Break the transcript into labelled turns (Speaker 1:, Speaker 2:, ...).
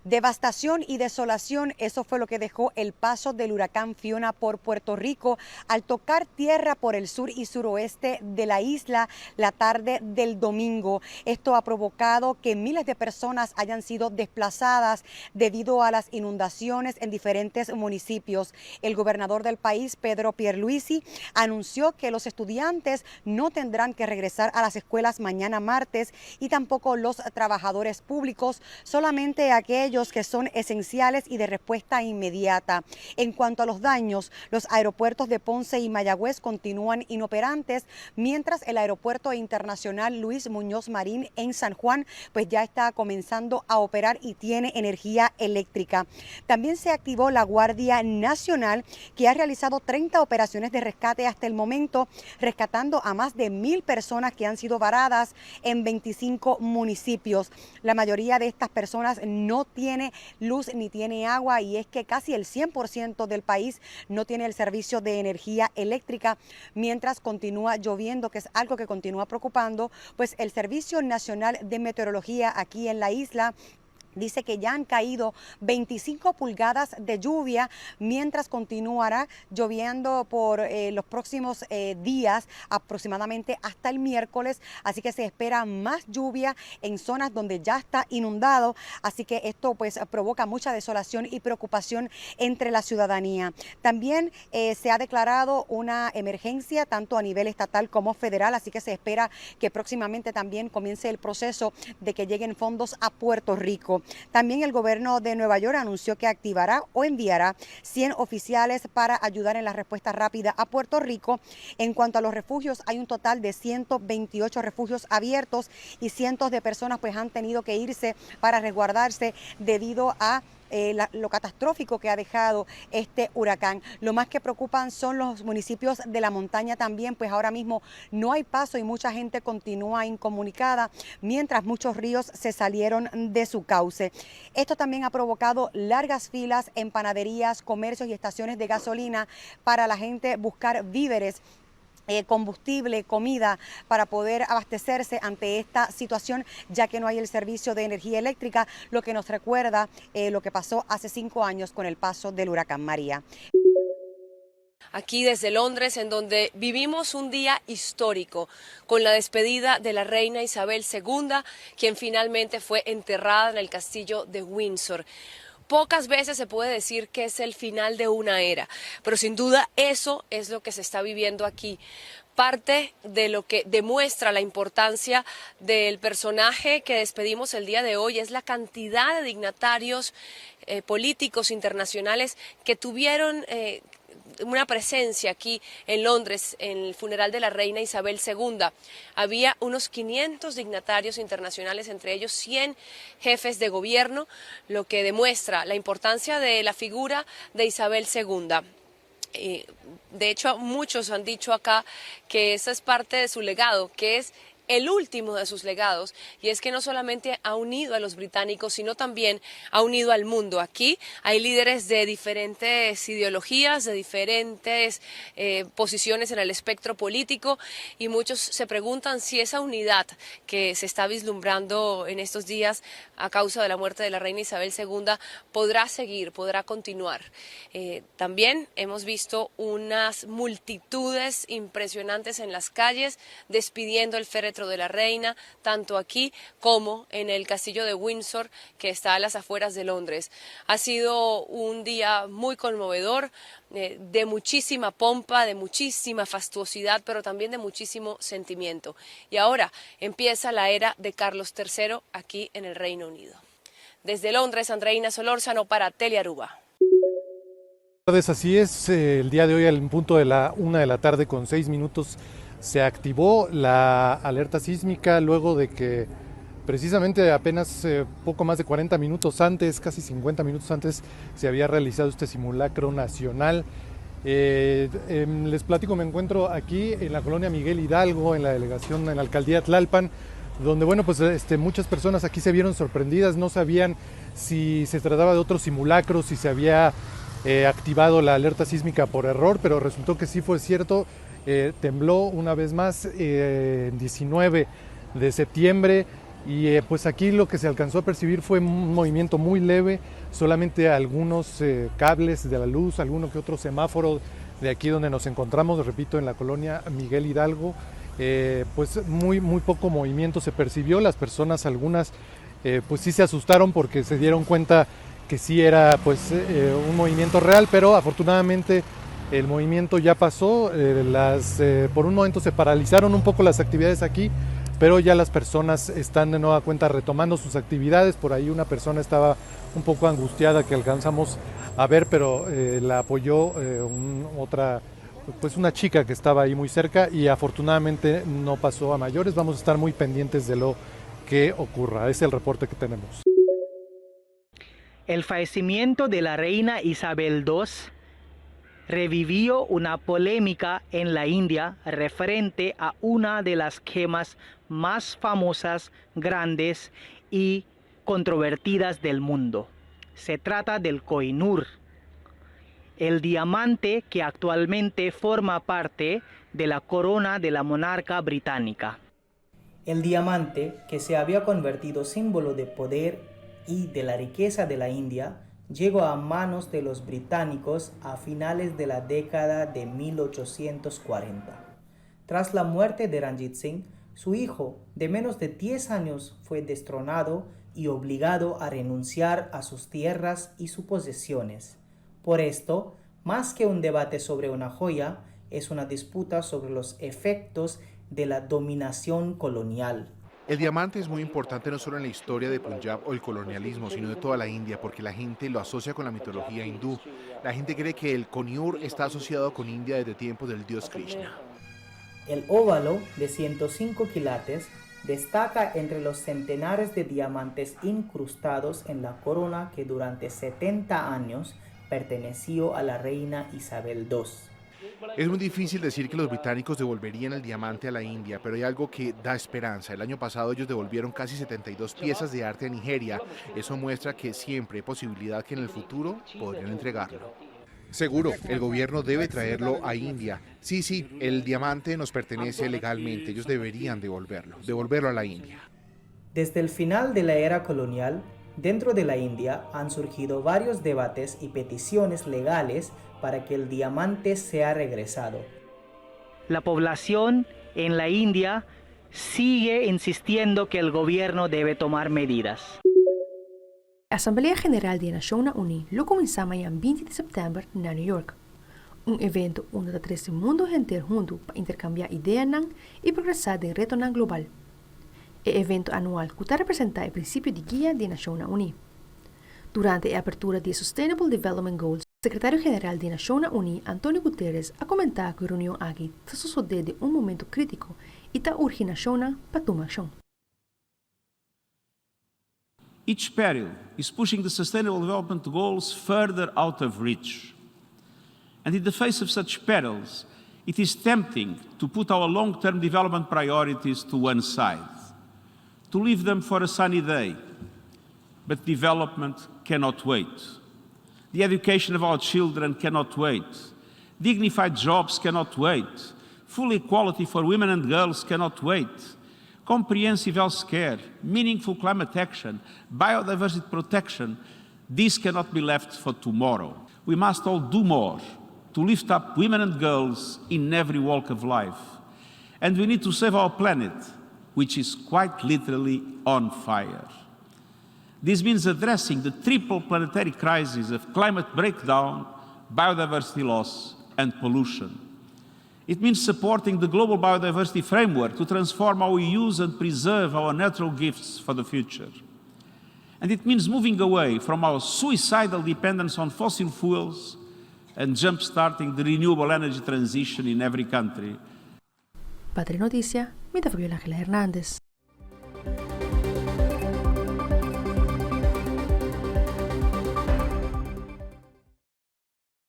Speaker 1: Devastación y desolación, eso fue lo que dejó el paso del huracán Fiona por Puerto Rico al tocar tierra por el sur y suroeste de la isla la tarde del domingo. Esto ha provocado que miles de personas hayan sido desplazadas debido a las inundaciones en diferentes municipios. El gobernador del país, Pedro Pierluisi, anunció que los estudiantes no tendrán que regresar a las escuelas mañana martes y tampoco los trabajadores públicos, solamente aquellos que son esenciales y de respuesta inmediata. En cuanto a los daños, los aeropuertos de Ponce y Mayagüez continúan inoperantes, mientras el aeropuerto internacional Luis Muñoz Marín en San Juan pues ya está comenzando a operar y tiene energía eléctrica. También se activó la Guardia Nacional, que ha realizado 30 operaciones de rescate hasta el momento, rescatando a más de 1,000 personas que han sido varadas en 25 municipios. La mayoría de estas personas no tiene luz ni tiene agua, y es que casi el 100% del país no tiene el servicio de energía eléctrica, mientras continúa lloviendo, que es algo que continúa preocupando, pues el Servicio Nacional de Meteorología aquí en la isla dice que ya han caído 25 pulgadas de lluvia, mientras continuará lloviendo por los próximos días, aproximadamente hasta el miércoles. Así que se espera más lluvia en zonas donde ya está inundado. Así que esto pues provoca mucha desolación y preocupación entre la ciudadanía. También se ha declarado una emergencia tanto a nivel estatal como federal. Así que se espera que próximamente también comience el proceso de que lleguen fondos a Puerto Rico. También el gobierno de Nueva York anunció que activará o enviará 100 oficiales para ayudar en la respuesta rápida a Puerto Rico. En cuanto a los refugios, hay un total de 128 refugios abiertos y cientos de personas pues han tenido que irse para resguardarse debido a lo catastrófico que ha dejado este huracán. Lo más que preocupan son los municipios de la montaña también, pues ahora mismo no hay paso y mucha gente continúa incomunicada, mientras muchos ríos se salieron de su cauce. Esto también ha provocado largas filas en panaderías, comercios y estaciones de gasolina para la gente buscar víveres, combustible, comida, para poder abastecerse ante esta situación, ya que no hay el servicio de energía eléctrica, lo que nos recuerda lo que pasó hace 5 años con el paso del huracán María.
Speaker 2: Aquí desde Londres, en donde vivimos un día histórico con la despedida de la reina Isabel II, quien finalmente fue enterrada en el castillo de Windsor. Pocas veces se puede decir que es el final de una era, pero sin duda eso es lo que se está viviendo aquí. Parte de lo que demuestra la importancia del personaje que despedimos el día de hoy es la cantidad de dignatarios políticos internacionales que tuvieron una presencia aquí en Londres en el funeral de la reina Isabel II. Había unos 500 dignatarios internacionales, entre ellos 100 jefes de gobierno, lo que demuestra la importancia de la figura de Isabel II. De hecho, muchos han dicho acá que esa es parte de su legado, que es el último de sus legados, y es que no solamente ha unido a los británicos, sino también ha unido al mundo. Aquí hay líderes de diferentes ideologías, de diferentes posiciones en el espectro político, y muchos se preguntan si esa unidad que se está vislumbrando en estos días a causa de la muerte de la reina Isabel II podrá seguir, podrá continuar. También hemos visto unas multitudes impresionantes en las calles despidiendo el féretro de la reina, tanto aquí como en el castillo de Windsor, que está a las afueras de Londres. Ha sido un día muy conmovedor, de muchísima pompa, de muchísima fastuosidad, pero también de muchísimo sentimiento. Y ahora empieza la era de Carlos III aquí en el Reino Unido. Desde Londres, Andreina Solórzano para Telearuba.
Speaker 3: Así es, el día de hoy al punto de la 1 de la tarde con 6 minutos se activó la alerta sísmica luego de que precisamente apenas poco más de 40 minutos antes, casi 50 minutos antes, se había realizado este simulacro nacional. Les platico, me encuentro aquí en la colonia Miguel Hidalgo, en la delegación, en la alcaldía Tlalpan, donde bueno, pues muchas personas aquí se vieron sorprendidas, no sabían si se trataba de otro simulacro, si se había activado la alerta sísmica por error, pero resultó que sí fue cierto. Tembló una vez más el 19 de septiembre, Y pues aquí lo que se alcanzó a percibir fue un movimiento muy leve, solamente algunos cables de la luz, alguno que otro semáforo de aquí donde nos encontramos, repito, en la colonia Miguel Hidalgo, pues muy poco movimiento se percibió. Las personas, algunas, pues sí se asustaron porque se dieron cuenta que sí era pues un movimiento real, pero afortunadamente el movimiento ya pasó. Por un momento se paralizaron un poco las actividades aquí, pero ya las personas están de nueva cuenta retomando sus actividades. Por ahí una persona estaba un poco angustiada que alcanzamos a ver, pero la apoyó pues una chica que estaba ahí muy cerca y afortunadamente no pasó a mayores. Vamos a estar muy pendientes de lo que ocurra. Es el reporte que tenemos.
Speaker 4: El fallecimiento de la reina Isabel II revivió una polémica en la India referente a una de las gemas más famosas, grandes y controvertidas del mundo. Se trata del Kohinoor, el diamante que actualmente forma parte de la corona de la monarca británica. El diamante, que se había convertido símbolo de poder y de la riqueza de la India, llegó a manos de los británicos a finales de la década de 1840. Tras la muerte de Ranjit Singh, su hijo, de menos de 10 años, fue destronado y obligado a renunciar a sus tierras y sus posesiones. Por esto, más que un debate sobre una joya, es una disputa sobre los efectos de la dominación colonial.
Speaker 5: El diamante es muy importante no solo en la historia de Punjab o el colonialismo, sino de toda la India, porque la gente lo asocia con la mitología hindú. La gente cree que el Kohinoor está asociado con India desde tiempos del dios Krishna.
Speaker 4: El óvalo de 105 quilates destaca entre los centenares de diamantes incrustados en la corona que durante 70 años perteneció a la reina Isabel II.
Speaker 5: Es muy difícil decir que los británicos devolverían el diamante a la India, pero hay algo que da esperanza. El año pasado ellos devolvieron casi 72 piezas de arte a Nigeria. Eso muestra que siempre hay posibilidad que en el futuro podrían entregarlo. Seguro, el gobierno debe traerlo a India. Sí, el diamante nos pertenece legalmente. Ellos deberían devolverlo a la India.
Speaker 4: Desde el final de la era colonial, dentro de la India han surgido varios debates y peticiones legales para que el diamante sea regresado. La población en la India sigue insistiendo que el gobierno debe tomar medidas.
Speaker 6: A Assembleia General das Nações Unidas lo começou amanhã 20 de setembro na New York. Evento onde está 13 mundo inteiro junto para intercambiar ideias e progressar em reto global. Evento anual que representa o princípio de guia das Nações Unidas. Durante a abertura de Sustainable Development Goals, o secretário-geral das Nações Unidas, António Guterres, a comentar que a reunião aqui sucede de momento crítico e está urgindo a nação para tomar ação.
Speaker 7: Each peril is pushing the Sustainable Development Goals further out of reach. And in the face of such perils, it is tempting to put our long-term development priorities to one side, to leave them for a sunny day. But development cannot wait. The education of our children cannot wait. Dignified jobs cannot wait. Full equality for women and girls cannot wait. Comprehensive health care, meaningful climate action, biodiversity protection, these cannot be left for tomorrow. We must all do more to lift up women and girls in every walk of life. And we need to save our planet, which is quite literally on fire. This means addressing the triple planetary crises of climate breakdown, biodiversity loss, and pollution. It means supporting the global biodiversity framework to transform how we use and preserve our natural gifts for the future. And it means moving away from our suicidal dependence on fossil fuels and jump-starting the renewable energy transition in every country.
Speaker 6: Patria Noticia, me da Fabiola Ángela Hernández.